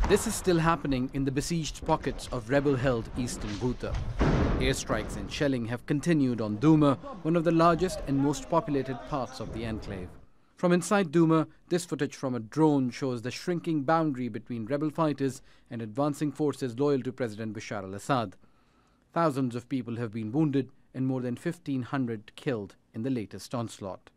This is still happening in the besieged pockets of rebel-held Eastern Ghouta. Airstrikes and shelling have continued on Douma, one of the largest and most populated parts of the enclave. From inside Douma, this footage from a drone shows the shrinking boundary between rebel fighters and advancing forces loyal to President Bashar al-Assad. Thousands of people have been wounded and more than 1,500 killed in the latest onslaught.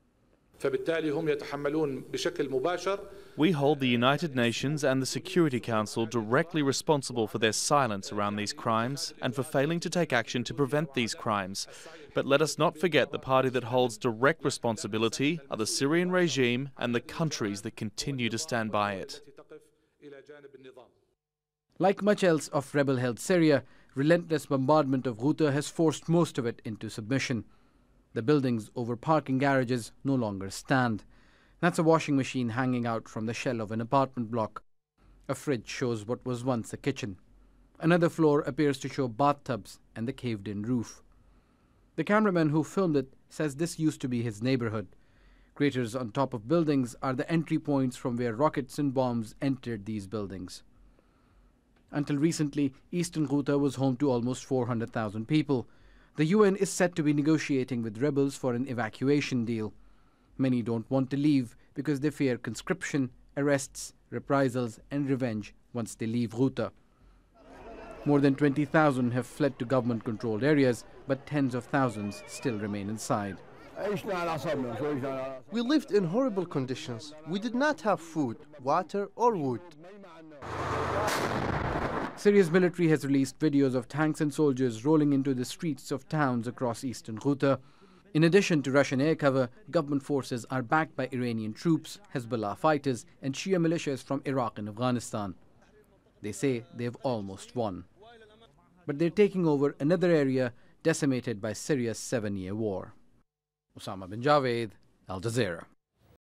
We hold the United Nations and the Security Council directly responsible for their silence around these crimes and for failing to take action to prevent these crimes. But let us not forget the party that holds direct responsibility are the Syrian regime and the countries that continue to stand by it. Like much else of rebel-held Syria, relentless bombardment of Ghouta has forced most of it into submission. The buildings over parking garages no longer stand. That's a washing machine hanging out from the shell of an apartment block. A fridge shows what was once a kitchen. Another floor appears to show bathtubs and the caved-in roof. The cameraman who filmed it says this used to be his neighborhood. Craters on top of buildings are the entry points from where rockets and bombs entered these buildings. Until recently, Eastern Ghouta was home to almost 400,000 people. The UN is said to be negotiating with rebels for an evacuation deal. Many don't want to leave because they fear conscription, arrests, reprisals and revenge once they leave Ghouta. More than 20,000 have fled to government-controlled areas, but tens of thousands still remain inside. We lived in horrible conditions. We did not have food, water or wood. Syria's military has released videos of tanks and soldiers rolling into the streets of towns across Eastern Ghouta. In addition to Russian air cover, government forces are backed by Iranian troops, Hezbollah fighters and Shia militias from Iraq and Afghanistan. They say they have almost won. But they're taking over another area decimated by Syria's 7-year war. Osama bin Javaid, Al Jazeera.